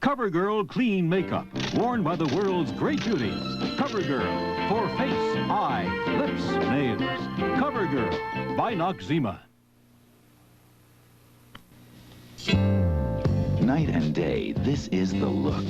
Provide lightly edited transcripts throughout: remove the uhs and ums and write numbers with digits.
Covergirl Clean Makeup, worn by the world's great beauties. Covergirl, for face, eye, lips, nails. Covergirl, by Noxzema. Night and day, this is the look.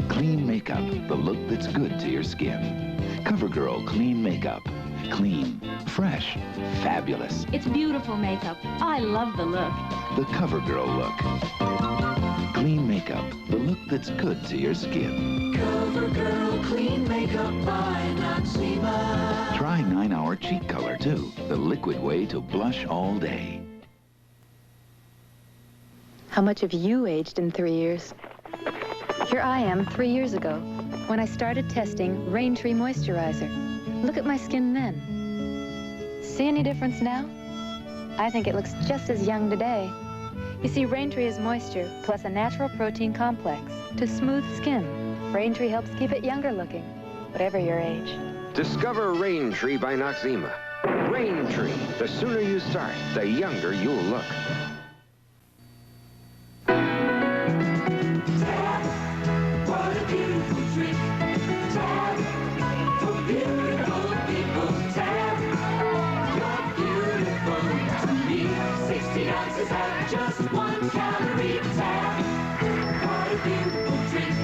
Clean makeup, the look that's good to your skin. Covergirl Clean Makeup. Clean, fresh, fabulous. It's beautiful makeup. I love the look. The Covergirl look. Clean makeup, the look that's good to your skin. Covergirl Clean Makeup by Noxzema. Try 9-hour cheek color, too. The liquid way to blush all day. How much have you aged in 3 years? Here I am 3 years ago, when I started testing Rain Tree Moisturizer. Look at my skin then. See any difference now? I think it looks just as young today. You see, Rain Tree is moisture plus a natural protein complex to smooth skin. Rain Tree helps keep it younger looking, whatever your age. Discover Rain Tree by Noxzema. Rain Tree. The sooner you start, the younger you'll look. Just 1 calorie tab. What a beautiful drink.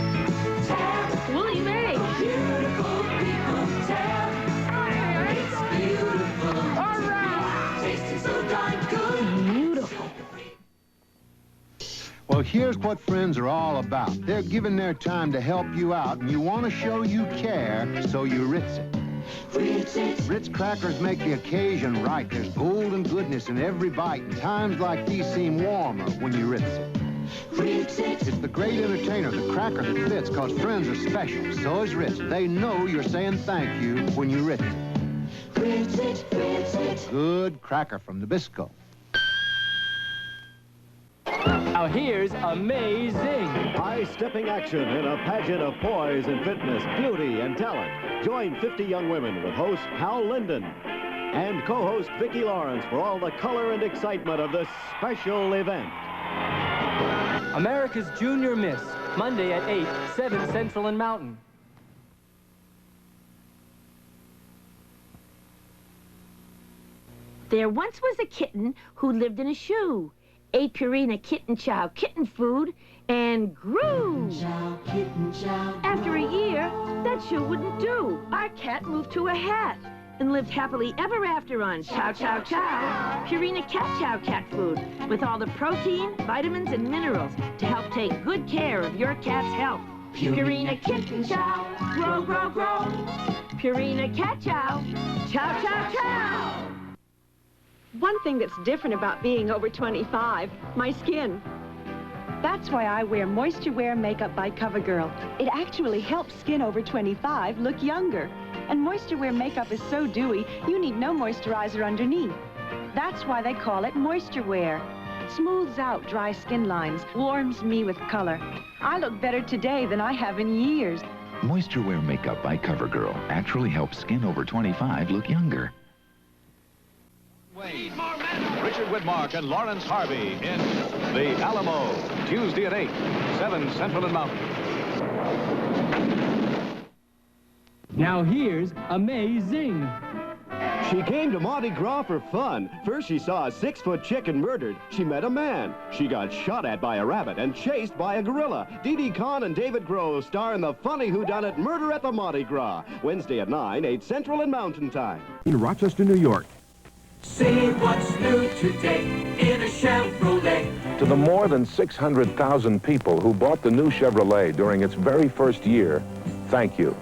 Tab. Willie Mae. Beautiful people. Tab. It's beautiful. All right. Tasting so darn good. Beautiful. Well, here's what friends are all about. They're giving their time to help you out, and you want to show you care, so you Ritz it. Ritz crackers make the occasion right. There's golden goodness in every bite, and times like these seem warmer when you Ritz it. It's the great entertainer, the cracker that fits, cause friends are special. So is Ritz. They know you're saying thank you when you Ritz it. Ritz it. Good cracker from Nabisco. Now here's Amazing. High-stepping action in a pageant of poise and fitness, beauty and talent. Join 50 young women with host Hal Linden and co-host Vicki Lawrence for all the color and excitement of this special event. America's Junior Miss, Monday at 8, 7 Central and Mountain. There once was a kitten who lived in a shoe, ate Purina kitten chow kitten food, and grew. Kitten chow. After a year, that shoe wouldn't do. Our cat moved to a hat and lived happily ever after on chow chow chow, Purina cat chow cat food, with all the protein, vitamins, and minerals to help take good care of your cat's health. Purina kitten chow, grow, grow, grow. Purina cat chow, chow, chow, chow. One thing that's different about being over 25, my skin. That's why I wear Moisture Wear Makeup by Covergirl. It actually helps skin over 25 look younger. And Moisture Wear Makeup is so dewy, you need no moisturizer underneath. That's why they call it Moisture Wear. Smooths out dry skin lines, warms me with color. I look better today than I have in years. Moisture Wear Makeup by Covergirl actually helps skin over 25 look younger. Richard Widmark and Lawrence Harvey in The Alamo, Tuesday at 8, 7 Central and Mountain. Now here's Amazing. She came to Mardi Gras for fun. First, she saw a 6-foot chicken murdered. She met a man. She got shot at by a rabbit and chased by a gorilla. Dee Dee Khan and David Grohl star in the funny whodunit Murder at the Mardi Gras. Wednesday at 9, 8 Central and Mountain Time. In Rochester, New York. See what's new today in a Chevrolet. To the more than 600,000 people who bought the new Chevrolet during its very first year, thank you.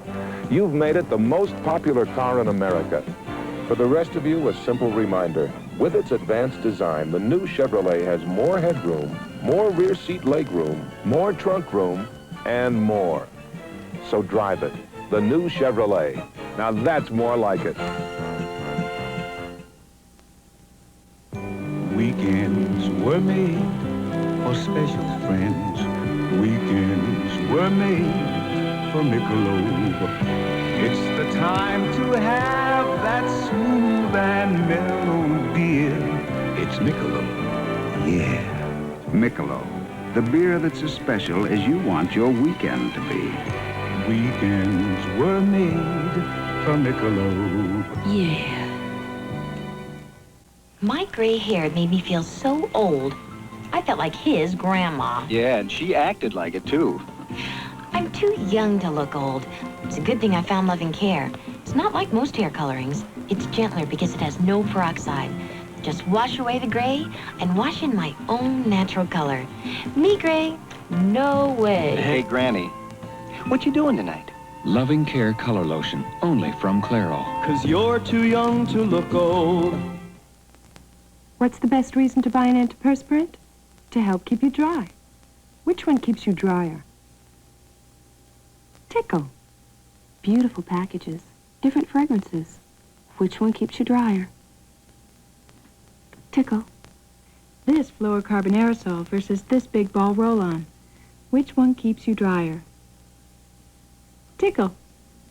You've made it the most popular car in America. For the rest of you, a simple reminder. With its advanced design, the new Chevrolet has more headroom, more rear seat legroom, more trunk room, and more. So drive it. The new Chevrolet. Now that's more like it. Weekends were made for special friends. Weekends were made for Michelob. It's the time to have that smooth and mellow beer. It's Michelob. Yeah, Michelob. The beer that's as special as you want your weekend to be. Weekends were made for Michelob. Yeah. My gray hair made me feel so old. I felt like his grandma. Yeah, and she acted like it, too. I'm too young to look old. It's a good thing I found Love and Care. It's not like most hair colorings. It's gentler because it has no peroxide. Just wash away the gray and wash in my own natural color. Me gray? No way. Hey, Granny, what you doing tonight? Loving Care Color Lotion, only from Clairol. 'Cause you're too young to look old. What's the best reason to buy an antiperspirant? To help keep you dry. Which one keeps you drier? Tickle. Beautiful packages, different fragrances. Which one keeps you drier? Tickle. This fluorocarbon aerosol versus this big ball roll-on. Which one keeps you drier? Tickle.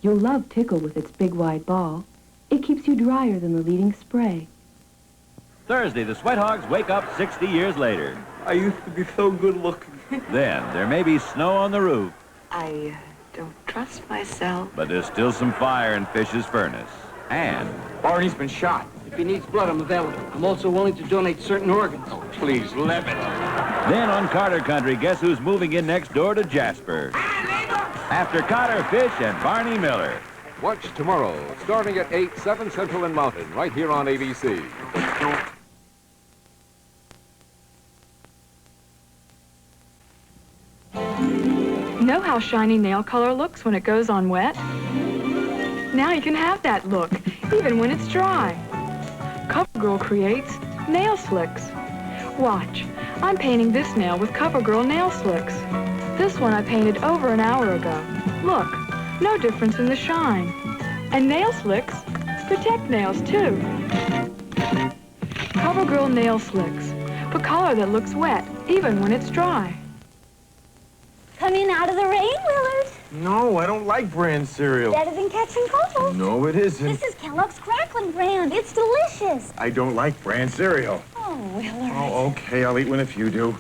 You'll love Tickle with its big wide ball. It keeps you drier than the leading spray. Thursday, the Sweat Hogs wake up 60 years later. I used to be so good looking. Then, there may be snow on the roof, I don't trust myself. but there's still some fire in Fish's furnace. And Barney's been shot. If he needs blood, I'm available. I'm also willing to donate certain organs. Oh, please, let it. Then on Carter Country, guess who's moving in next door to Jasper? After Carter, Fish, and Barney Miller. Watch tomorrow, starting at 8, 7 Central and Mountain, right here on ABC. Know how shiny nail color looks when it goes on wet? Now you can have that look, even when it's dry. Covergirl creates nail slicks. Watch, I'm painting this nail with Covergirl nail slicks. This one I painted over an hour ago. Look, no difference in the shine. And nail slicks protect nails too. Covergirl nail slicks for color that looks wet, even when it's dry. Coming out of the rain, Willard. No, I don't like bran cereal. Better than catching cold. No, it isn't. This is Kellogg's Crackling brand. It's delicious. I don't like bran cereal. Oh, Willard. Oh, okay, I'll eat one if you do.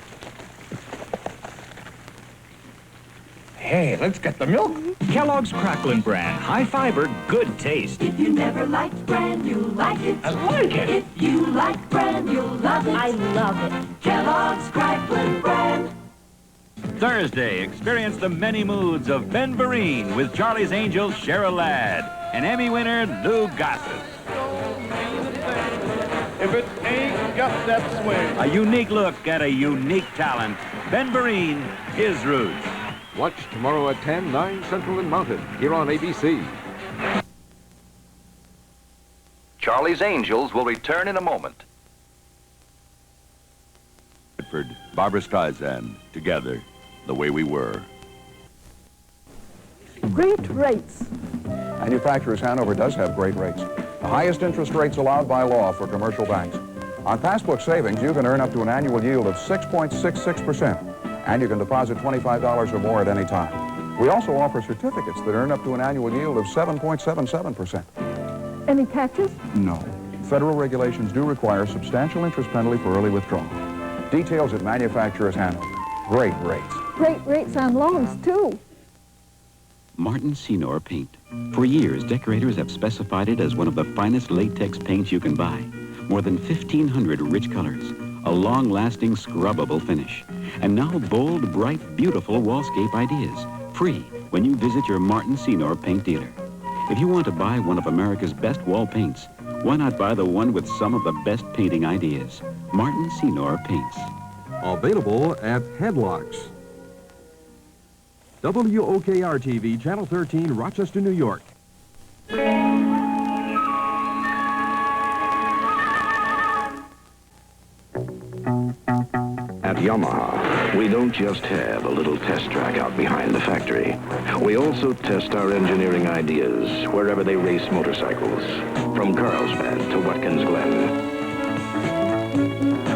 Hey, let's get the milk. Kellogg's Crackling brand. High fiber, good taste. If you never liked bran, you'll like it. I like it. If you like bran, you'll love it. I love it. Kellogg's Crackling brand. Thursday, experience the many moods of Ben Vereen with Charlie's Angels Cheryl Ladd and Emmy winner Lou Gossett. If it ain't got that swing. A unique look at a unique talent. Ben Vereen, his roots. Watch tomorrow at 10, 9 Central and Mountain, here on ABC. Charlie's Angels will return in a moment. Barbra Streisand, together, the way we were. Great rates. Manufacturers Hanover does have great rates. The highest interest rates allowed by law for commercial banks. On passbook savings, you can earn up to an annual yield of 6.66%, and you can deposit $25 or more at any time. We also offer certificates that earn up to an annual yield of 7.77%. Any catches? No. Federal regulations do require substantial interest penalty for early withdrawal. Details at Manufacturers Hanover. Great rates. Great rates on loans, too. Martin-Senour paint. For years, decorators have specified it as one of the finest latex paints you can buy. More than 1,500 rich colors. A long-lasting, scrubbable finish. And now bold, bright, beautiful wallscape ideas. Free when you visit your Martin-Senour paint dealer. If you want to buy one of America's best wall paints, why not buy the one with some of the best painting ideas? Martin-Senour paints. Available at Headlocks. WOKR-TV, Channel 13, Rochester, New York. At Yamaha, we don't just have a little test track out behind the factory. We also test our engineering ideas wherever they race motorcycles. From Carlsbad to Watkins Glen.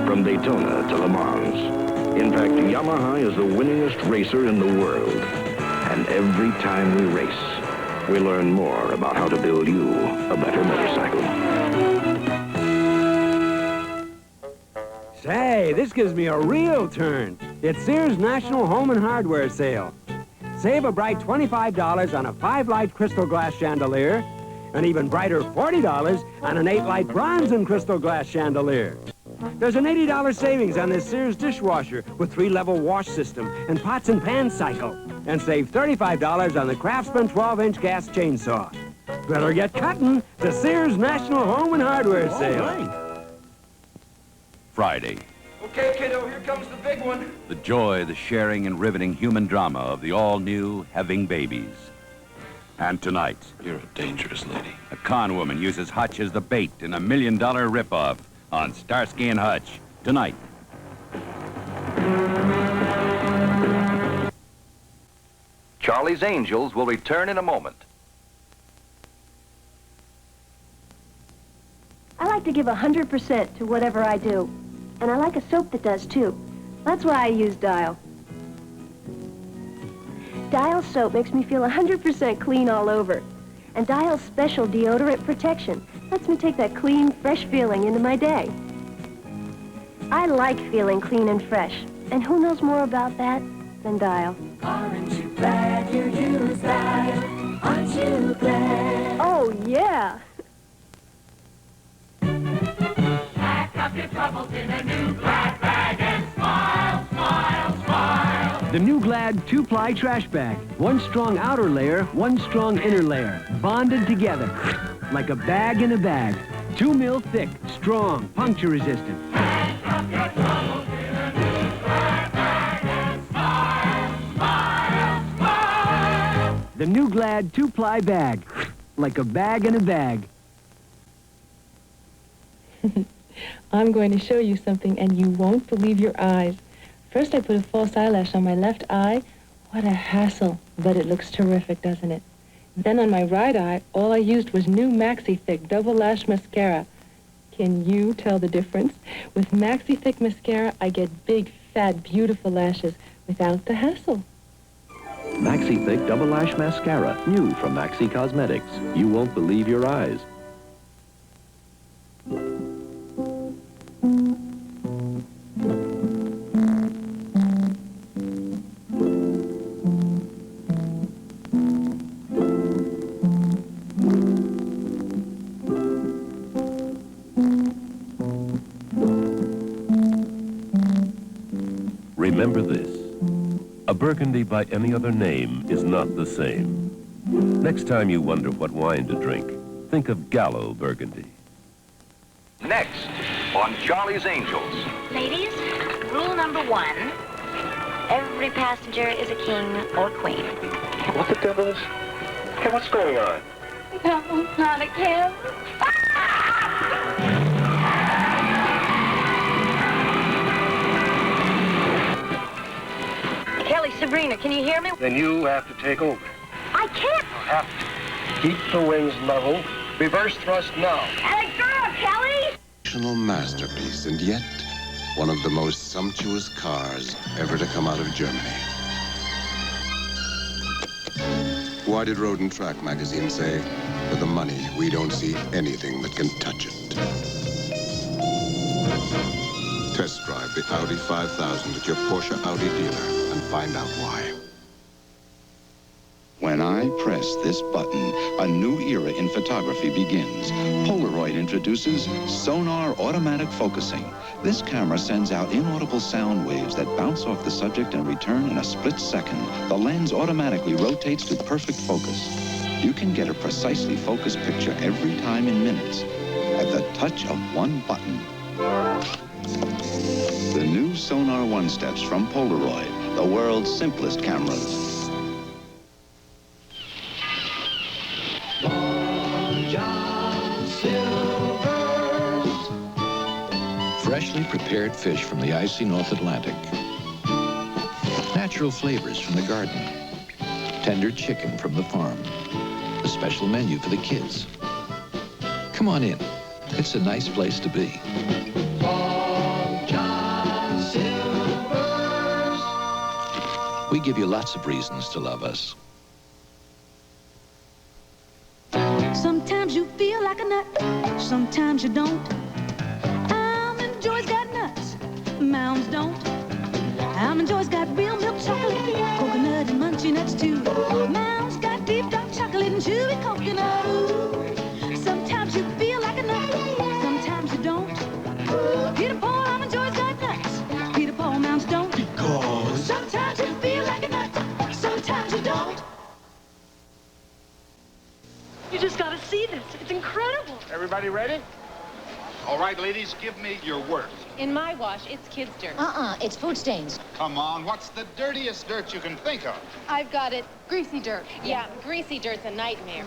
From Daytona to Le Mans. In fact, Yamaha is the winningest racer in the world. And every time we race, we learn more about how to build you a better motorcycle. Say, this gives me a real turn. It's Sears National Home and Hardware Sale. Save a bright $25 on a 5-light crystal glass chandelier, and even brighter $40 on an 8-light bronze and crystal glass chandelier. There's an $80 savings on this Sears dishwasher with 3-level wash system and pots and pan cycle. And save $35 on the Craftsman 12-inch gas chainsaw. Better get cutting. The Sears National Home and Hardware Sale. Right. Friday. Okay, kiddo, here comes the big one. The joy, the sharing, and riveting human drama of the all-new Having Babies. And tonight... You're a dangerous lady. A con woman uses Hutch as the bait in a $1 million ripoff on Starsky and Hutch. Tonight. Charlie's Angels will return in a moment. I like to give 100% to whatever I do. And I like a soap that does, too. That's why I use Dial. Dial soap makes me feel 100% clean all over. And Dial's special deodorant protection lets me take that clean, fresh feeling into my day. I like feeling clean and fresh. And who knows more about that than Dial? Aren't you glad you use Dial? Aren't you glad? Oh, yeah. Pack up your troubles in a new Glad bag and smile, smile, smile. The new Glad 2-ply trash bag. One strong outer layer, one strong inner layer. Bonded together. Like a bag in a bag. 2 mil thick, strong, puncture resistant. Pack up your troubles in a new Glad bag and smile, smile, smile. The new Glad 2-ply bag. Like a bag in a bag. I'm going to show you something, and you won't believe your eyes. First, I put a false eyelash on my left eye. What a hassle, but it looks terrific, doesn't it? Then on my right eye, all I used was new Maxi Thick Double Lash Mascara. Can you tell the difference? With Maxi Thick Mascara, I get big, fat, beautiful lashes without the hassle. Maxi Thick Double Lash Mascara, new from Maxi Cosmetics. You won't believe your eyes. Remember this. A Burgundy by any other name is not the same. Next time you wonder what wine to drink, think of Gallo Burgundy. Next, on Charlie's Angels. Ladies, rule number 1. Every passenger is a king or queen. What the devil is? Hey, what's going on? No, not again. Kelly, Sabrina, can you hear me? Then you have to take over. I can't. You have to. Keep the wings level. Reverse thrust now. Hey, girl, Kelly! Masterpiece, and yet one of the most sumptuous cars ever to come out of Germany. Why did Road and Track magazine say, for the money, we don't see anything that can touch it? Test drive the Audi 5000 at your Porsche Audi dealer and find out why. When I press this button, a new era in photography begins. Polaroid introduces Sonar Automatic Focusing. This camera sends out inaudible sound waves that bounce off the subject and return in a split second. The lens automatically rotates to perfect focus. You can get a precisely focused picture every time in minutes at the touch of one button. The new Sonar One Steps from Polaroid, the world's simplest cameras. Freshly prepared fish from the icy North Atlantic. Natural flavors from the garden. Tender chicken from the farm. A special menu for the kids. Come on in. It's a nice place to be. We give you lots of reasons to love us. Sometimes you feel like a nut, sometimes you don't. Almond Joy's got nuts, mounds don't. Almond Joy's got real milk chocolate, coconut and munchy nuts too. Mound's got deep dark chocolate and chewy coconut. Ooh. Sometimes you feel like a nut, sometimes you don't. Peter Paul, Almond Joy's got nuts. Peter Paul, Mounds don't. Because sometimes you feel like a nut, sometimes you don't. You just gotta see this. It's incredible. Everybody ready? All right, ladies, give me your worst. In my wash, it's kids' dirt. It's food stains. Come on, what's the dirtiest dirt you can think of? I've got it. Greasy dirt. Yeah, greasy dirt's a nightmare.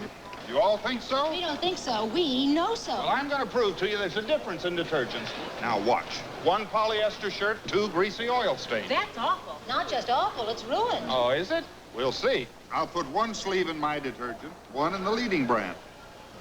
You all think so? We don't think so. We know so. Well, I'm going to prove to you there's a difference in detergents. Now watch. One polyester shirt, two greasy oil stains. That's awful. Not just awful, it's ruined. Oh, is it? We'll see. I'll put one sleeve in my detergent, one in the leading brand.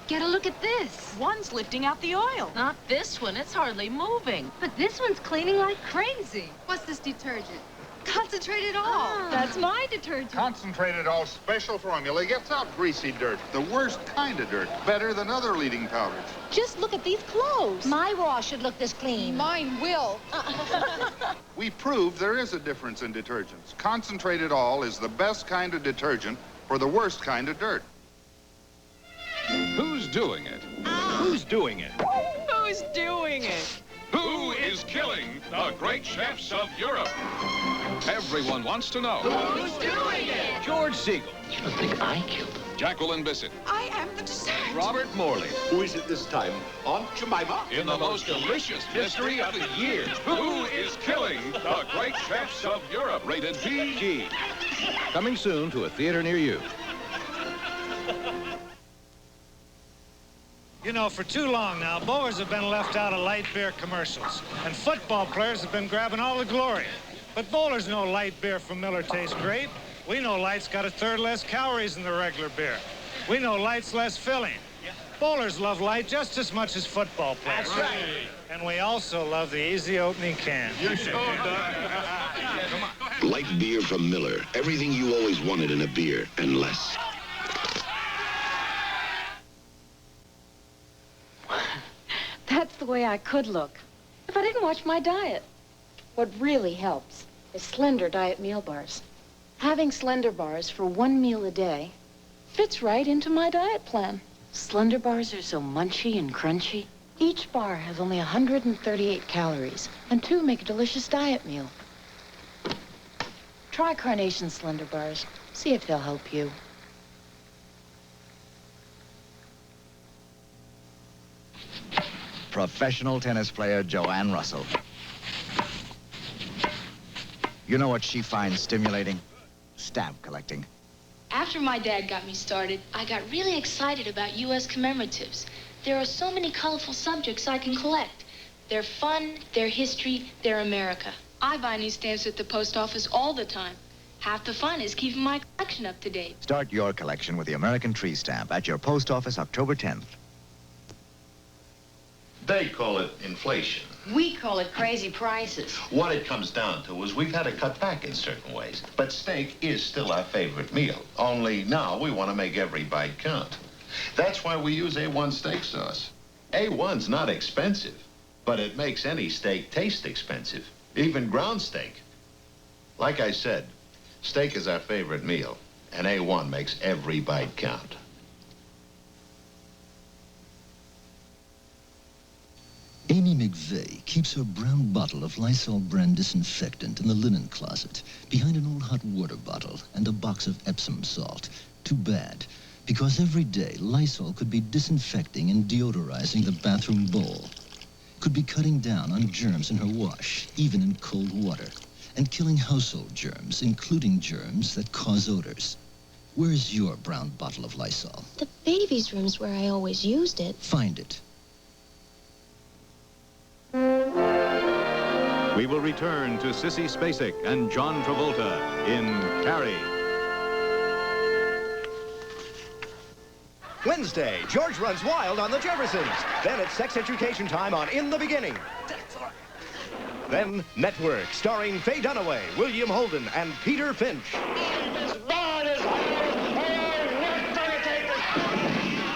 Get a look at this. One's lifting out the oil. Not this one. It's hardly moving. But this one's cleaning like crazy. What's this detergent? Concentrated All. That's my detergent. Concentrated All special formula gets out greasy dirt, the worst kind of dirt, better than other leading powders. Just look at these clothes. My wash should look this clean. Mine will. We proved there is a difference in detergents. Concentrated All is the best kind of detergent for the worst kind of dirt. Who's doing it? Who's doing it? Who's doing it? Who is killing the great chefs of Europe? Everyone wants to know. Who's doing it? George Siegel. You think I killed him? Jacqueline Bisset. I am the dessert. Robert Morley. Who is it this time? Aunt Jemima? In the most delicious mystery of the year. Who is killing the great chefs of Europe? Rated PG. Coming soon to a theater near you. You know, for too long now, bowlers have been left out of light beer commercials, and football players have been grabbing all the glory. But bowlers know light beer from Miller tastes great. We know light's got a third less calories than the regular beer. We know light's less filling. Bowlers love light just as much as football players. That's right. And we also love the easy opening can. You sure do. Light beer from Miller. Everything you always wanted in a beer, and less. That's the way I could look if I didn't watch my diet. What really helps is Slender diet meal bars. Having Slender bars for one meal a day fits right into my diet plan. Slender bars are so munchy and crunchy. Each bar has only 138 calories, and 2 make a delicious diet meal. Try Carnation Slender bars. See if they'll help you. Professional tennis player Joanne Russell. You know what she finds stimulating? Stamp collecting. After my dad got me started, I got really excited about U.S. commemoratives. There are so many colorful subjects I can collect. They're fun, they're history, they're America. I buy new stamps at the post office all the time. Half the fun is keeping my collection up to date. Start your collection with the American Tree Stamp at your post office October 10th. They call it inflation. We call it crazy prices. What it comes down to is we've had to cut back in certain ways. But steak is still our favorite meal. Only now we want to make every bite count. That's why we use A1 steak sauce. A1's not expensive, but it makes any steak taste expensive, even ground steak. Like I said, steak is our favorite meal, and A1 makes every bite count. Amy McVeigh keeps her brown bottle of Lysol brand disinfectant in the linen closet, behind an old hot water bottle and a box of Epsom salt. Too bad, because every day Lysol could be disinfecting and deodorizing the bathroom bowl. Could be cutting down on germs in her wash, even in cold water, and killing household germs, including germs that cause odors. Where's your brown bottle of Lysol? The baby's room's where I always used it. Find it. We will return to Sissy Spacek and John Travolta in Carrie. Wednesday, George runs wild on the Jeffersons. Then it's sex education time on In the Beginning. Then Network, starring Faye Dunaway, William Holden, and Peter Finch.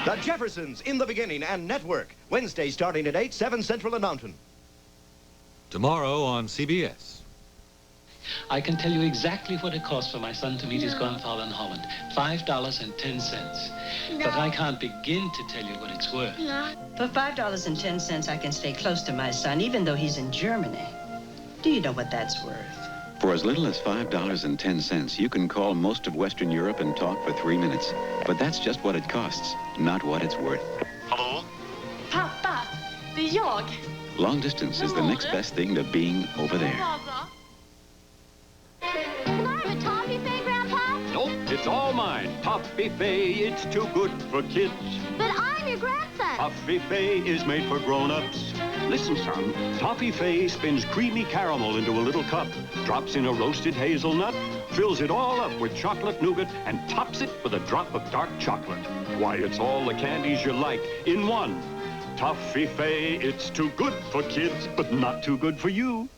The Jeffersons, In the Beginning, and Network. Wednesday starting at 8, 7 Central and Mountain. Tomorrow on CBS. I can tell you exactly what it costs for my son to meet his grandfather in Holland. $5.10. But I can't begin to tell you what it's worth. For $5.10, I can stay close to my son, even though he's in Germany. Do you know what that's worth? For as little as $5.10, you can call most of Western Europe and talk for 3 minutes. But that's just what it costs, not what it's worth. Hallå? Pappa, det är jag. Long distance is the next best thing to being over there. Can I have a toffee fay, Grandpa? Nope, it's all mine. Toffee Fay, it's too good for kids. But I'm your grandson. Toffee Fay is made for grown-ups. Listen, son, Toffee Fay spins creamy caramel into a little cup, drops in a roasted hazelnut, fills it all up with chocolate nougat, and tops it with a drop of dark chocolate. Why, it's all the candies you like in one. Toffee Fay, it's too good for kids, but not too good for you.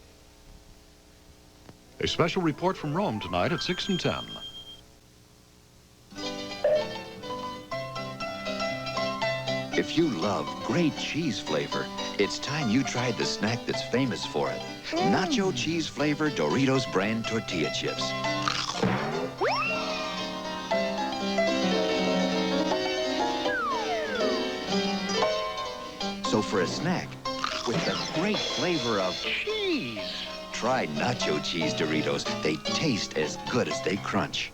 A special report from Rome tonight at 6 and 10. If you love great cheese flavor, it's time you tried the snack that's famous for it. Nacho cheese flavor Doritos brand tortilla chips. So for a snack with the great flavor of cheese, try nacho cheese Doritos. They taste as good as they crunch.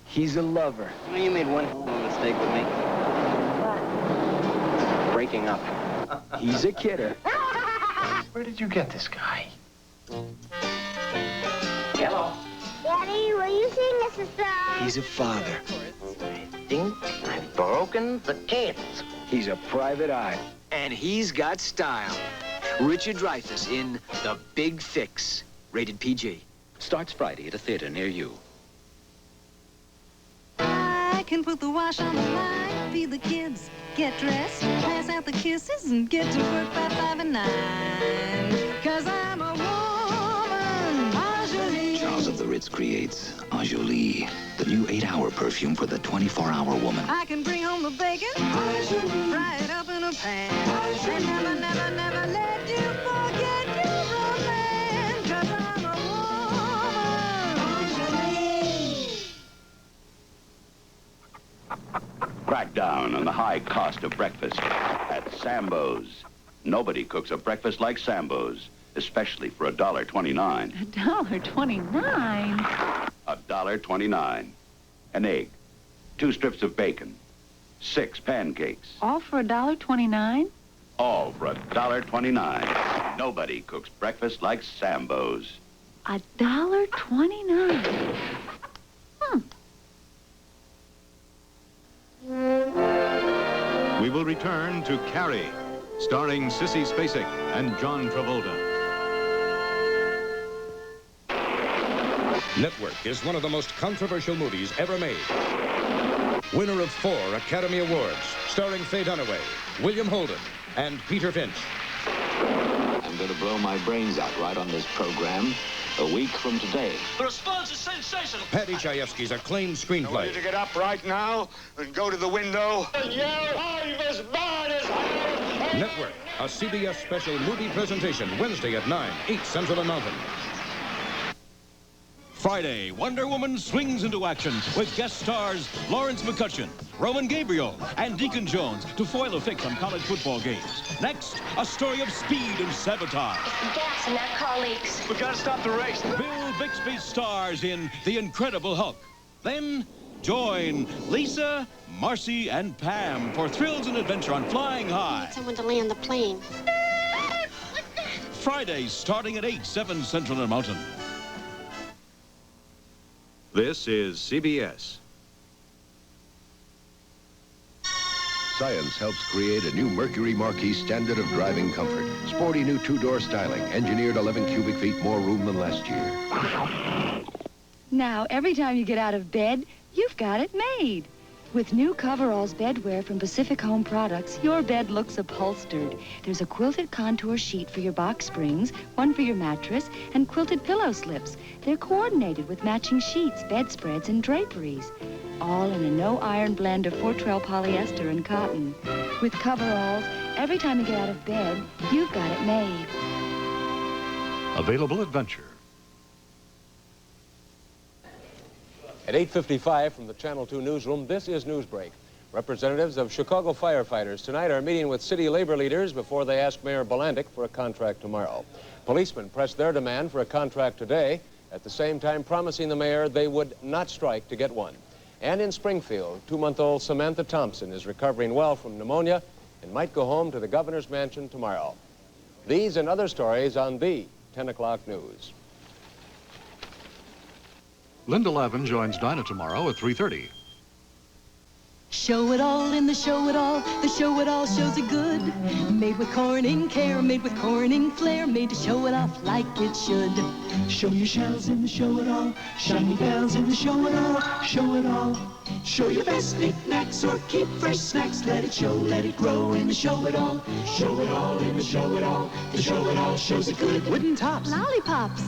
He's a lover. You made one mistake with me. Breaking up. He's a kidder. Where did you get this guy? Hello. Daddy, will you sing us a song? He's a father. I think I've broken the kids. He's a private eye. And he's got style. Richard Dreyfuss in The Big Fix. Rated PG. Starts Friday at a theater near you. I can put the wash on the line, feed the kids, get dressed, pass out the kisses, and get to work by 5 and 9. 'Cause I'm a woman, Angelie. Charles of the Ritz creates Angelie, the new 8-hour perfume for the 24-hour woman. I can bring home the bacon, fry it up in a pan, and never, never, never let you forget your romance. 'Cause I'm a woman, Angelie. Crack down on the high cost of breakfast at Sambo's. Nobody cooks a breakfast like Sambo's, especially for $1.29. $1.29? $1.29. An egg, 2 strips of bacon, 6 pancakes. All for $1.29? All for $1.29. Nobody cooks breakfast like Sambo's. $1.29? We will return to Carrie, starring Sissy Spacek and John Travolta. Network is one of the most controversial movies ever made. Winner of 4 Academy Awards, starring Faye Dunaway, William Holden, and Peter Finch. I'm going to blow my brains out right on this program a week from today. The response is sensational. Patty Chayefsky's acclaimed screenplay. Ready to get up right now and go to the window? Network, a CBS special movie presentation, Wednesday at 9, 8 Central and Mountain. Friday, Wonder Woman swings into action with guest stars Lawrence McCutcheon, Roman Gabriel, and Deacon Jones to foil a fix on college football games. Next, a story of speed and sabotage. Gas in that car leaks. We gotta stop the race. Bill Bixby stars in The Incredible Hulk. Then, join Lisa, Marcy, and Pam for thrills and adventure on Flying High. I need someone to land the plane. Friday, starting at 8, 7 Central and Mountain. This is CBS. Science helps create a new Mercury Marquis standard of driving comfort. Sporty new 2-door styling, engineered 11 cubic feet more room than last year. Now, every time you get out of bed, you've got it made. With new Coverall's bedwear from Pacific Home Products, your bed looks upholstered. There's a quilted contour sheet for your box springs, one for your mattress, and quilted pillow slips. They're coordinated with matching sheets, bedspreads, and draperies. All in a no-iron blend of Fortrell polyester and cotton. With Coveralls, every time you get out of bed, you've got it made. Available at Venture. At 8:55 from the Channel 2 newsroom, this is Newsbreak. Representatives of Chicago firefighters tonight are meeting with city labor leaders before they ask Mayor Bolandic for a contract tomorrow. Policemen pressed their demand for a contract today, at the same time promising the mayor they would not strike to get one. And in Springfield, 2-month-old Samantha Thompson is recovering well from pneumonia and might go home to the governor's mansion tomorrow. These and other stories on the 10 o'clock news. Linda Lavin joins Dinah tomorrow at 3:30. Show it all in the show it all. The show it all shows it good. Made with Corning care, made with Corning flair, made to show it off like it should. Show your shells in the show it all. Shiny bells in the show it all. Show it all. Show your best knickknacks or keep fresh snacks. Let it show, let it grow in the show it all. Show it all in the show it all. The show it all shows it good. Wooden tops. Lollipops.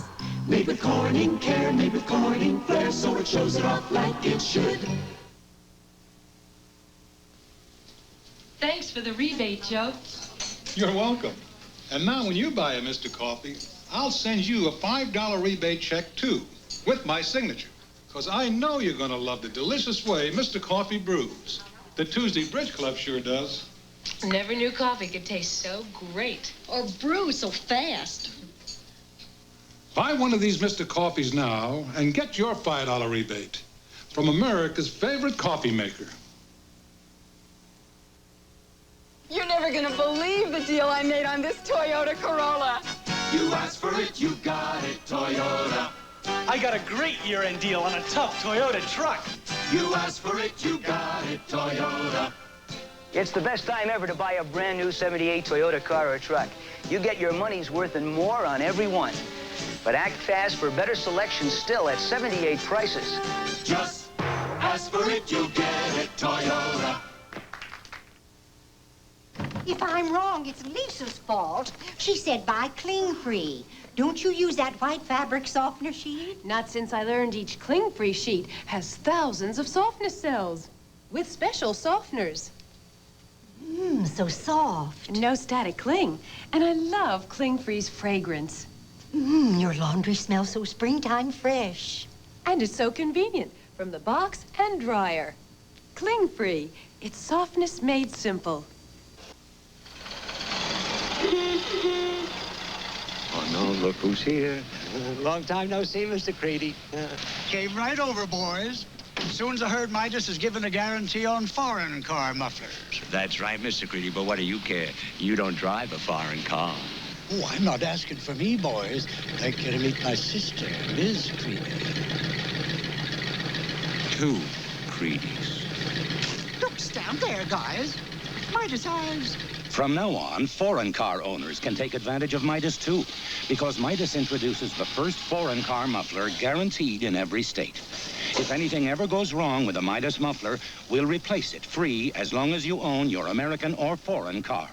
Made with Corning care, made with Corning flair, so it shows it off like it should. Thanks for the rebate, Joe. You're welcome. And now when you buy a Mr. Coffee, I'll send you a $5 rebate check, too, with my signature. Because I know you're going to love the delicious way Mr. Coffee brews. The Tuesday Bridge Club sure does. Never knew coffee could taste so great. Or brew so fast. Buy one of these Mr. Coffees now and get your $5 rebate from America's favorite coffee maker. You're never gonna believe the deal I made on this Toyota Corolla. You asked for it, you got it, Toyota. I got a great year-end deal on a tough Toyota truck. You asked for it, you got it, Toyota. It's the best time ever to buy a brand new 78 Toyota car or truck. You get your money's worth and more on every one. But act fast for better selection still at 78 prices. Just ask for it, you get it, Toyota. If I'm wrong, it's Lisa's fault. She said buy cling-free. Don't you use that white fabric softener sheet? Not since I learned each cling-free sheet has thousands of softness cells with special softeners. Mmm, so soft. No static cling. And I love cling-free's fragrance. Mmm, your laundry smells so springtime fresh. And it's so convenient from the box and dryer. Cling-free. It's softness made simple. Oh, no, look who's here. Long time no see, Mr. Creedy. Came right over, boys. As soon as I heard Midas has given a guarantee on foreign car mufflers. That's right, Mr. Creedy, but what do you care? You don't drive a foreign car. Oh, I'm not asking for me, boys. I'd like you to meet my sister, Miss Creedy. 2 Creedies. Look, stand there, guys. Midas has... From now on, foreign car owners can take advantage of Midas, too, because Midas introduces the first foreign car muffler guaranteed in every state. If anything ever goes wrong with a Midas muffler, we'll replace it free as long as you own your American or foreign car.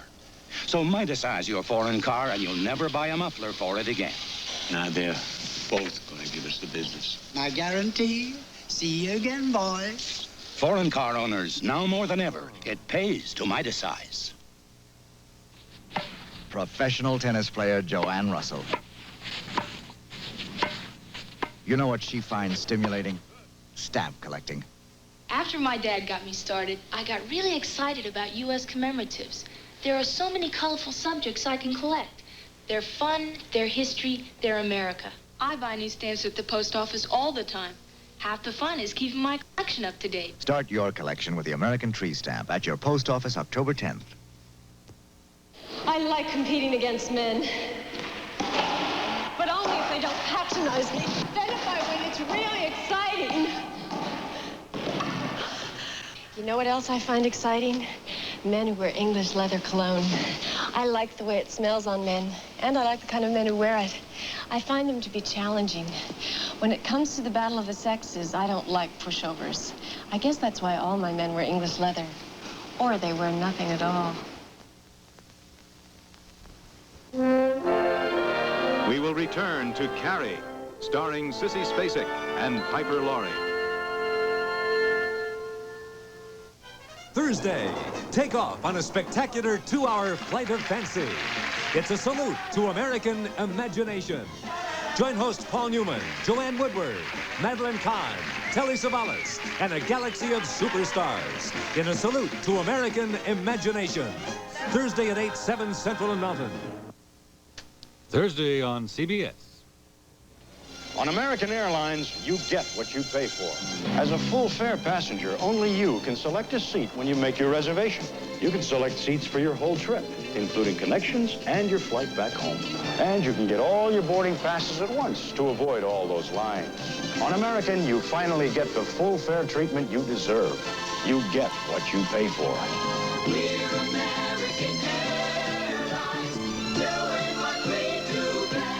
So Midas-ize your foreign car and you'll never buy a muffler for it again. Now, they're both going to give us the business. My guarantee. See you again, boys. Foreign car owners, now more than ever, it pays to Midas-ize. Professional tennis player Joanne Russell. You know what she finds stimulating? Stamp collecting. After my dad got me started, I got really excited about U.S. commemoratives. There are so many colorful subjects I can collect. They're fun, they're history, they're America. I buy new stamps at the post office all the time. Half the fun is keeping my collection up to date. Start your collection with the American Tree Stamp at your post office October 10th. I like competing against men. But only if they don't patronize me. Then if I win, it's really exciting. You know what else I find exciting? Men who wear English leather cologne. I like the way it smells on men, and I like the kind of men who wear it. I find them to be challenging. When it comes to the battle of the sexes, I don't like pushovers. I guess that's why all my men wear English leather. Or they wear nothing at all. We will return to Carrie, starring Sissy Spacek and Piper Laurie. Thursday, take off on a spectacular 2-hour flight of fancy. It's a salute to American imagination. Join hosts Paul Newman, Joanne Woodward, Madeline Kahn, Telly Savalas, and a galaxy of superstars in a salute to American imagination. Thursday at 8, 7 Central and Mountain. Thursday on CBS. On American Airlines, you get what you pay for. As a full-fare passenger, only you can select a seat when you make your reservation. You can select seats for your whole trip, including connections and your flight back home. And you can get all your boarding passes at once to avoid all those lines. On American, you finally get the full-fare treatment you deserve. You get what you pay for. We're American Airlines, doing what we do best.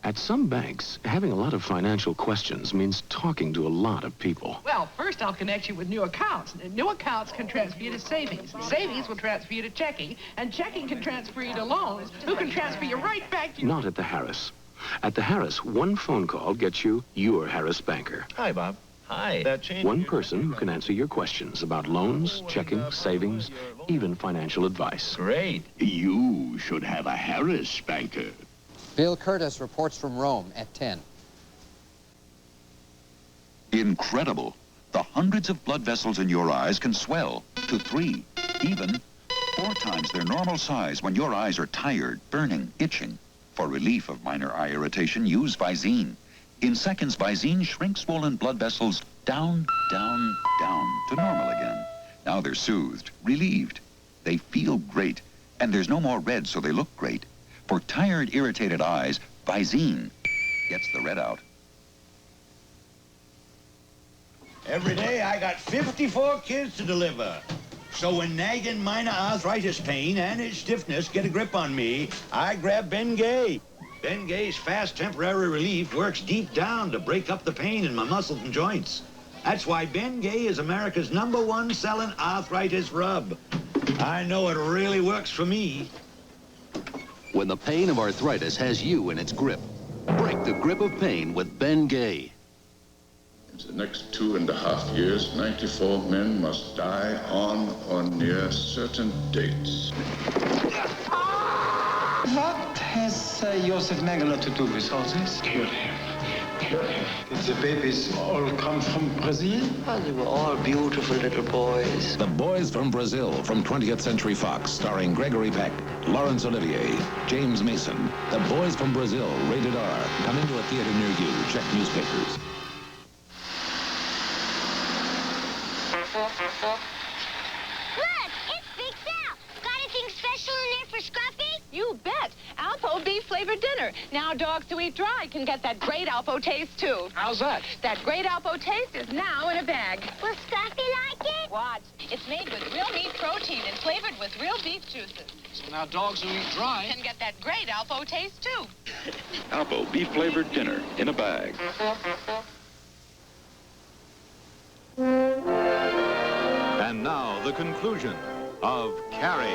At some banks, having a lot of financial questions means talking to a lot of people. Well, first I'll connect you with new accounts. And new accounts can transfer you to savings. Savings will transfer you to checking. And checking can transfer you to loans, who can transfer you right back to... Not at the Harris. At the Harris, one phone call gets you your Harris banker. Hi, Bob. Hi. That changed. One person who can answer your questions about loans, checking, savings, even financial advice. Great. You should have a Harris banker. Bill Curtis reports from Rome at 10. Incredible. The hundreds of blood vessels in your eyes can swell to 3, even 4 times their normal size when your eyes are tired, burning, itching. For relief of minor eye irritation, use Visine. In seconds, Visine shrinks swollen blood vessels down, down, down to normal again. Now they're soothed, relieved. They feel great, and there's no more red, so they look great. For tired, irritated eyes, Visine gets the red out. Every day I got 54 kids to deliver. So when nagging minor arthritis pain and its stiffness get a grip on me, I grab Bengay. Bengay's fast temporary relief works deep down to break up the pain in my muscles and joints. That's why Bengay is America's #1 selling arthritis rub. I know it really works for me. When the pain of arthritis has you in its grip, break the grip of pain with Bengay. In the next 2.5 years, 94 men must die on or near certain dates. What has Joseph Mengele to do with all this? Kill him. Kill him. Did the babies all come from Brazil? Oh, they were all beautiful little boys. The Boys from Brazil from 20th Century Fox, starring Gregory Peck, Laurence Olivier, James Mason. The Boys from Brazil, rated R. Coming to a theater near you. Check newspapers. Look, it's Big Sal. Got anything special in there for Scruffy? You bet. Alpo beef-flavored dinner. Now dogs who eat dry can get that great Alpo taste, too. How's that? That great Alpo taste is now in a bag. Will Scruffy like it? Watch. It's made with real meat protein and flavored with real beef juices. So now dogs who eat dry can get that great Alpo taste, too. Alpo beef-flavored dinner in a bag. And now, the conclusion of Carrie.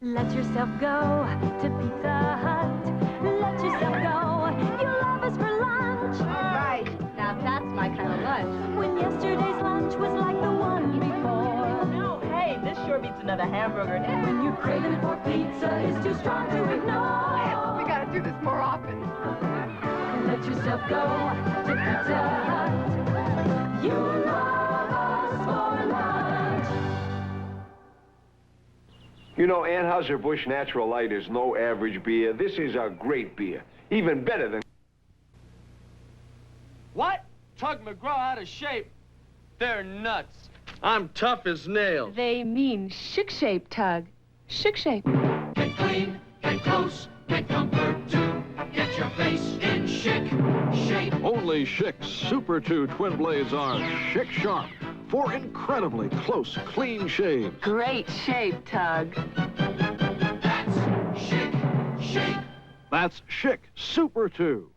Let yourself go to Pizza Hut. Let yourself go. You'll love us for lunch. Right. Now that's my kind of lunch. When yesterday's lunch was like the one before. No, hey, this sure beats another hamburger. When your craving for pizza is too strong to ignore. We gotta do this more often. Let yourself go to Pizza Hut. You'll love us for lunch. You know, Anheuser-Busch Natural Light is no average beer. This is a great beer. Even better than... What? Tug McGraw out of shape? They're nuts. I'm tough as nails. They mean chic shape, Tug. Chic shape. Get clean, get close, get comfort too. Get your face in chic shape. Only Schick's Super 2 twin blades are Schick Sharp for incredibly close, clean shaves. Great shape, Tug. That's chic shape. That's Schick Super 2.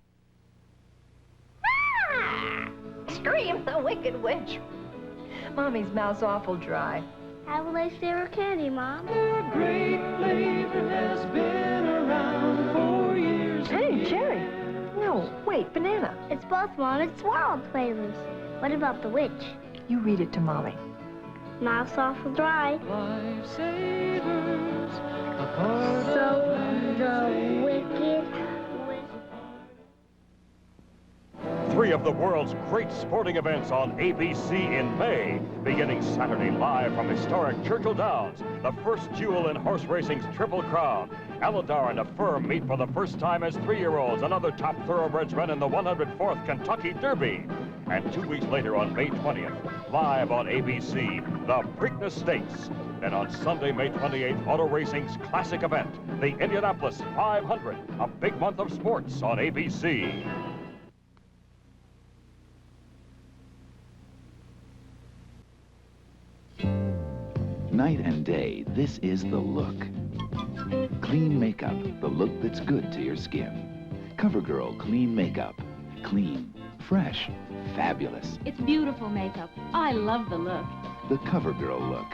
Scream the Wicked Witch. Mommy's mouth's awful dry. Have a nice day or candy, Mom. Great flavor has been around for years. Hey, cherry. No, wait, banana. It's both, Mom. It's swirl flavors. What about the witch? You read it to Mommy. Mouth off will dry. Lifesavers, So the wicked. 3 of the world's great sporting events on ABC in May. Beginning Saturday live from historic Churchill Downs, the first jewel in horse racing's Triple Crown. Aladar and Affirm meet for the first time as 3-year-olds and other top thoroughbreds run in the 104th Kentucky Derby. And 2 weeks later on May 20th, live on ABC, the Preakness Stakes. Then on Sunday, May 28th, auto racing's classic event, the Indianapolis 500, a big month of sports on ABC. Night and day, this is the look. Clean makeup, the look that's good to your skin. Covergirl Clean Makeup. Clean, fresh, fabulous. It's beautiful makeup. I love the look. The Covergirl look.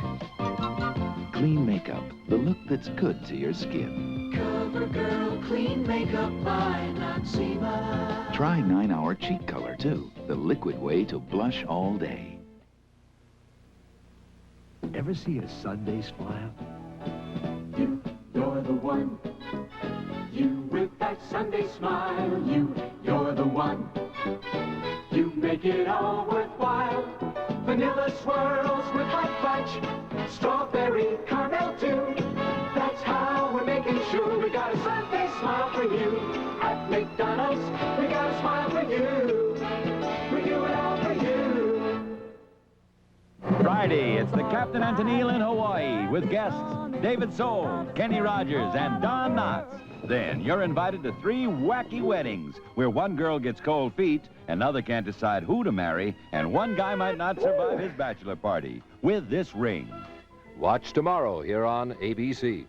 Clean makeup, the look that's good to your skin. Covergirl Clean Makeup by Noxzema. Try 9-hour cheek color, too. The liquid way to blush all day. Ever see a Sunday smile? You're the one. You with that Sunday smile. You're the one. You make it all worthwhile. Vanilla swirls with hot fudge. Strawberry caramel too. That's how we're making sure we got a Sunday smile for you. At McDonald's, we got a smile for you. We do it all for you. Friday, it's the Captain and Tennille in Hawaii with guests David Soul, Kenny Rogers, and Don Knotts. Then you're invited to 3 wacky weddings where one girl gets cold feet, another can't decide who to marry, and one guy might not survive his bachelor party with this ring. Watch tomorrow here on ABC.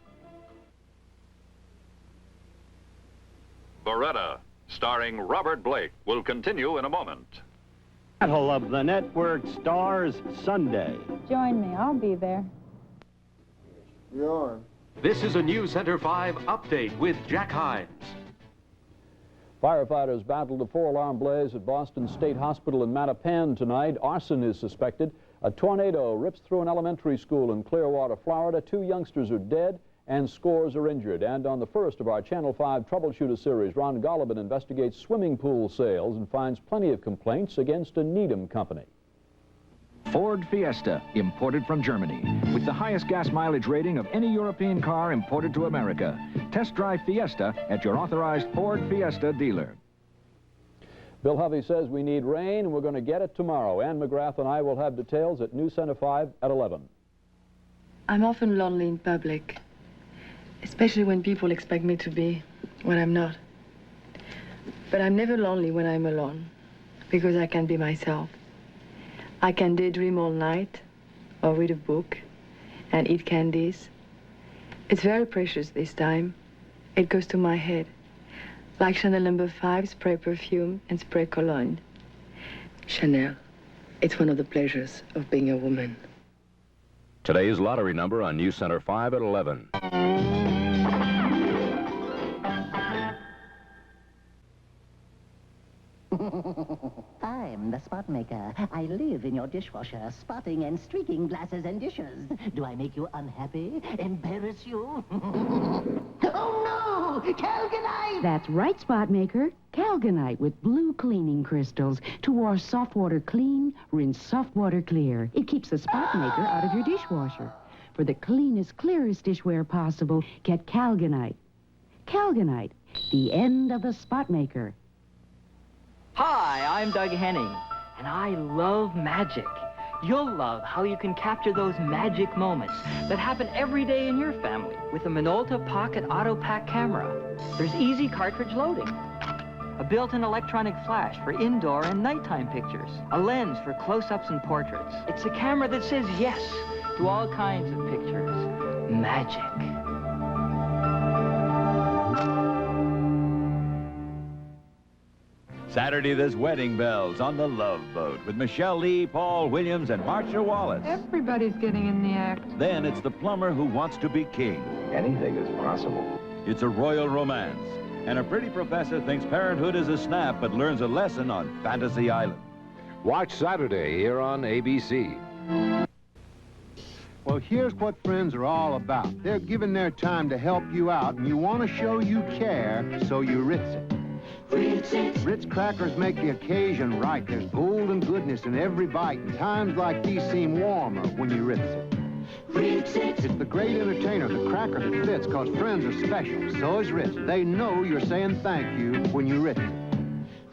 Baretta, starring Robert Blake, will continue in a moment. Battle of the Network Stars Sunday. Join me. I'll be there. You're on. This is a News Center 5 update with Jack Hines. Firefighters battled a 4-alarm blaze at Boston State Hospital in Mattapan tonight. Arson is suspected. A tornado rips through an elementary school in Clearwater, Florida. 2 youngsters are dead and scores are injured. And on the first of our Channel 5 Troubleshooter series, Ron Gollobin investigates swimming pool sales and finds plenty of complaints against a Needham company. Ford Fiesta, imported from Germany, with the highest gas mileage rating of any European car imported to America. Test drive Fiesta at your authorized Ford Fiesta dealer. Bill Hovey says we need rain, and we're going to get it tomorrow. Ann McGrath and I will have details at News Center 5 at 11. I'm often lonely in public, especially when people expect me to be what I'm not. But I'm never lonely when I'm alone, because I can be myself. I can daydream all night, or read a book, and eat candies. It's very precious this time. It goes to my head, like Chanel No. 5 spray perfume and spray cologne. Chanel, it's one of the pleasures of being a woman. Today's lottery number on News Center 5 at 11. I'm the spot maker. I live in your dishwasher, spotting and streaking glasses and dishes. Do I make you unhappy? Embarrass you? Oh, no! Calgonite! That's right, Spot Maker. Calgonite with blue cleaning crystals to wash soft water clean, rinse soft water clear. It keeps the Spot Maker out of your dishwasher. For the cleanest, clearest dishware possible, get Calgonite. Calgonite, the end of the Spot Maker. Hi, I'm Doug Henning, and I love magic. You'll love how you can capture those magic moments that happen every day in your family with a Minolta Pocket Auto Pack camera. There's easy cartridge loading, a built-in electronic flash for indoor and nighttime pictures, a lens for close-ups and portraits. It's a camera that says yes to all kinds of pictures. Magic. Saturday, there's wedding bells on the Love Boat with Michelle Lee, Paul Williams, and Marcia Wallace. Everybody's getting in the act. Then it's the plumber who wants to be king. Anything is possible. It's a royal romance. And a pretty professor thinks parenthood is a snap, but learns a lesson on Fantasy Island. Watch Saturday here on ABC. Well, here's what friends are all about. They're giving their time to help you out, and you want to show you care, so you Ritz it. Ritz it. Ritz crackers make the occasion right. There's golden goodness in every bite, and times like these seem warmer when you Ritz it. Ritz it. It's the great entertainer, the cracker that fits, because friends are special. So is Ritz. They know you're saying thank you when you Ritz it.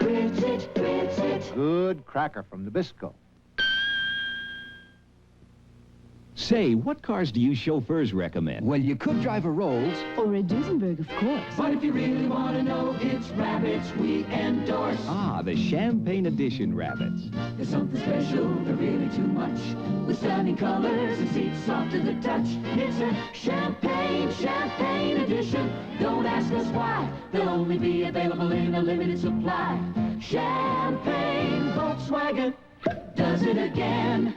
Ritz it, Ritz it. Good cracker from Nabisco. Say, what cars do you chauffeurs recommend? Well, you could drive a Rolls. Or a Duesenberg, of course. But if you really want to know, it's Rabbits we endorse. Ah, the Champagne Edition Rabbits. There's something special, they're really too much. With stunning colors and seats soft to the touch. It's a Champagne Edition. Don't ask us why. They'll only be available in a limited supply. Champagne, Volkswagen does it again.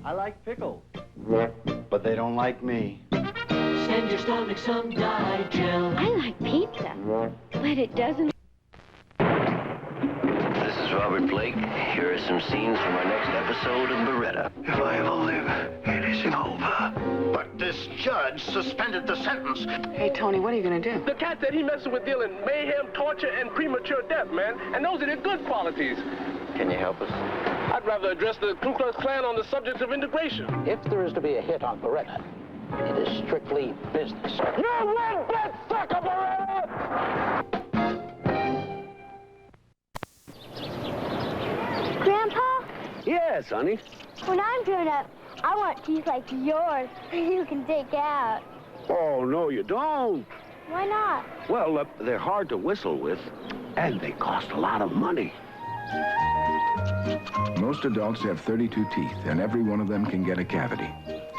I like pickles, but they don't like me. Send your stomach some Digel. I like pizza, but it doesn't. This is Robert Blake. Here are some scenes from our next episode of Baretta. If I ever live, it isn't over. But this judge suspended the sentence. Hey, Tony, what are you gonna do? The cat said he messes with dealing mayhem, torture, and premature death, man. And those are the good qualities. Can you help us? I'd rather address the Ku Klux Klan on the subject of integration. If there is to be a hit on Baretta, it is strictly business. You win, bet, sucker, Baretta! Grandpa? Yes, honey. When I'm grown up, I want teeth like yours you can take out. Oh, no, you don't. Why not? Well, they're hard to whistle with, and they cost a lot of money. Most adults have 32 teeth, and every one of them can get a cavity.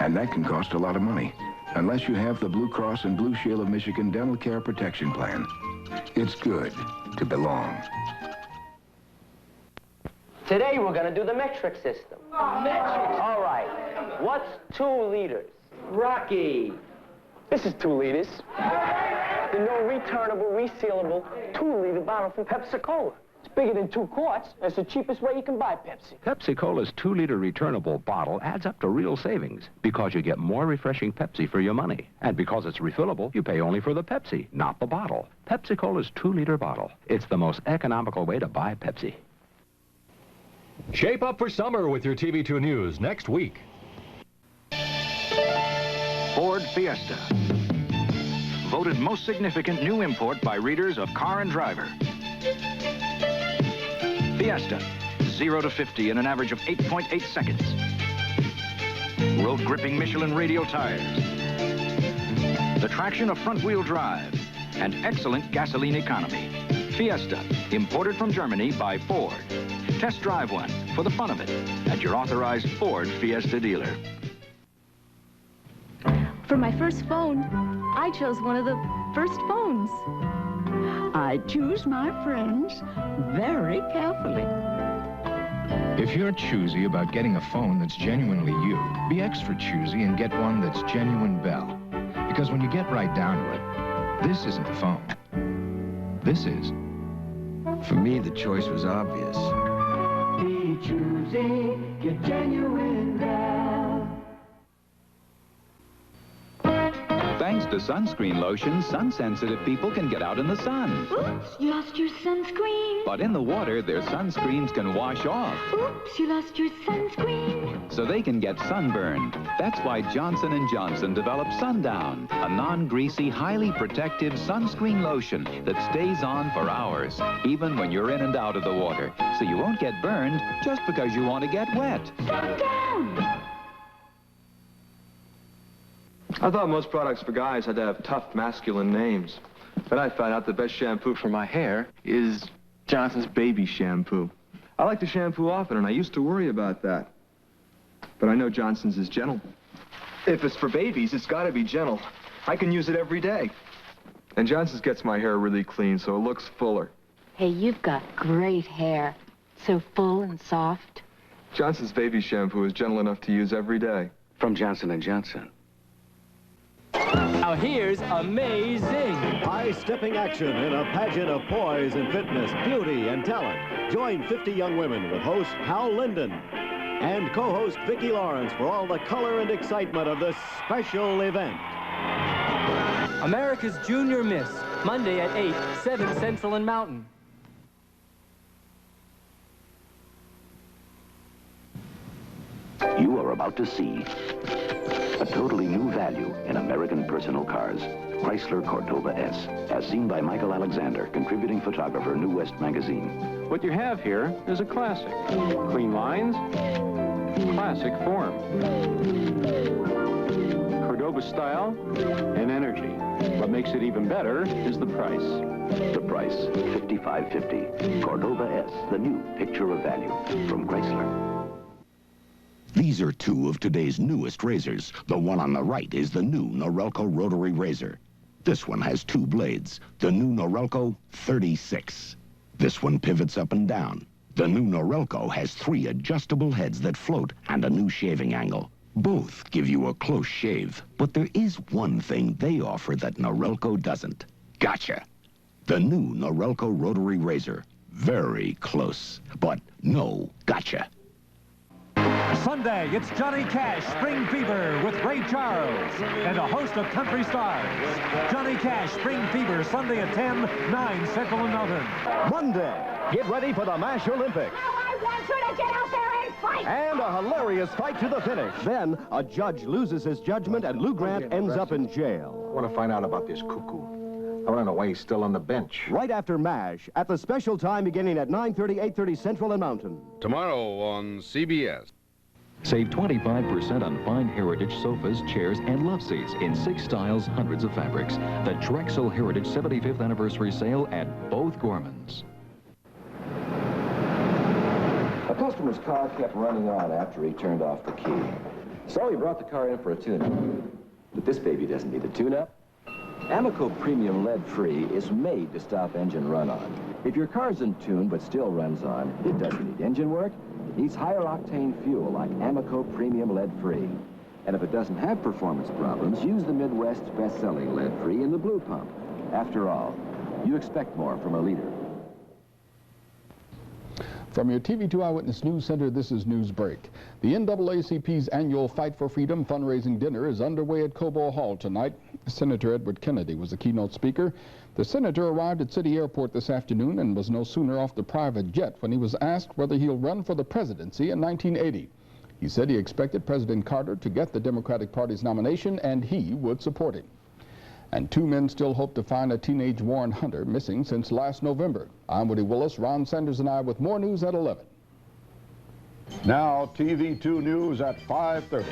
And that can cost a lot of money, unless you have the Blue Cross and Blue Shield of Michigan Dental Care Protection Plan. It's good to belong. Today we're going to do the metric system. Metric? All right. What's 2 liters? Rocky. This is 2 liters. The no returnable, resealable 2-liter bottle from Pepsi Cola. It's bigger than 2 quarts. That's the cheapest way you can buy Pepsi. Pepsi Cola's 2-liter returnable bottle adds up to real savings because you get more refreshing Pepsi for your money. And because it's refillable, you pay only for the Pepsi, not the bottle. Pepsi Cola's 2-liter bottle. It's the most economical way to buy Pepsi. Shape up for summer with your TV2 News next week. Ford Fiesta. Voted most significant new import by readers of Car and Driver. Fiesta, 0 to 50 in an average of 8.8 seconds. Road-gripping Michelin radial tires. The traction of front-wheel drive. And excellent gasoline economy. Fiesta, imported from Germany by Ford. Test drive one for the fun of it at your authorized Ford Fiesta dealer. For my first phone, I chose one of the first phones. I choose my friends very carefully. If you're choosy about getting a phone that's genuinely you, be extra choosy and get one that's genuine Bell. Because when you get right down to it, this isn't a phone. This is. For me, the choice was obvious. Be choosy, get genuine Bell. Thanks to sunscreen lotion, sun-sensitive people can get out in the sun. Oops, you lost your sunscreen. But in the water, their sunscreens can wash off. Oops, you lost your sunscreen. So they can get sunburned. That's why Johnson & Johnson developed Sundown, a non-greasy, highly protective sunscreen lotion that stays on for hours, even when you're in and out of the water. So you won't get burned just because you want to get wet. Sundown! I thought most products for guys had to have tough masculine names. Then I found out the best shampoo for my hair is Johnson's baby shampoo. I like to shampoo often, and I used to worry about that. But I know Johnson's is gentle. If it's for babies, it's got to be gentle. I can use it every day. And Johnson's gets my hair really clean, so it looks fuller. Hey, you've got great hair. So full and soft. Johnson's baby shampoo is gentle enough to use every day. From Johnson & Johnson. Now here's amazing. High-stepping action in a pageant of poise and fitness, beauty and talent. Join 50 young women with host Hal Linden. and co-host Vicki Lawrence for all the color and excitement of this special event. America's Junior Miss, Monday at 8, 7 Central and Mountain. You are about to see a totally new value in American personal cars. Chrysler Cordoba S, as seen by Michael Alexander, contributing photographer, New West magazine. What you have here is a classic. Clean lines, classic form. Cordoba style and energy. What makes it even better is the price. The price, $55.50. Cordoba S, the new picture of value from Chrysler. These are two of today's newest razors. The one on the right is the new Norelco rotary razor. This one has two blades. The new Norelco 36. This one pivots up and down. The new Norelco has 3 adjustable heads that float and a new shaving angle. Both give you a close shave, but there is one thing they offer that Norelco doesn't. Gotcha! The new Norelco rotary razor. Very close, but no gotcha. Sunday, it's Johnny Cash Spring Fever with Ray Charles and a host of country stars. Johnny Cash Spring Fever, Sunday at 10, 9 Central and Mountain. Monday, get ready for the MASH Olympics. I want you to get out there and fight! And a hilarious fight to the finish. Then, a judge loses his judgment and Lou Grant ends up in jail. I want to find out about this cuckoo. I want to know why he's still on the bench. Right after MASH, at the special time beginning at 9:30, 8:30 Central and Mountain. Tomorrow on CBS. Save 25% on fine heritage sofas, chairs, and love seats in 6 styles, hundreds of fabrics. The Drexel Heritage 75th Anniversary Sale at both Gormans. A customer's car kept running on after he turned off the key. So he brought the car in for a tune-up. But this baby doesn't need a tune-up. Amoco Premium Lead-Free is made to stop engine run-on. If your car's in tune but still runs on, it doesn't need engine work. It needs higher octane fuel like Amoco Premium Lead-Free. And if it doesn't have performance problems, use the Midwest's best-selling Lead-Free in the Blue Pump. After all, you expect more from a leader. From your TV2 Eyewitness News Center, this is Newsbreak. The NAACP's annual Fight for Freedom fundraising dinner is underway at Cobo Hall tonight. Senator Edward Kennedy was the keynote speaker. The senator arrived at City Airport this afternoon and was no sooner off the private jet when he was asked whether he'll run for the presidency in 1980. He said he expected President Carter to get the Democratic Party's nomination and he would support him. And 2 men still hope to find a teenage Warren Hunter missing since last November. I'm Woody Willis, Ron Sanders and I with more news at 11. Now TV2 News at 5:30.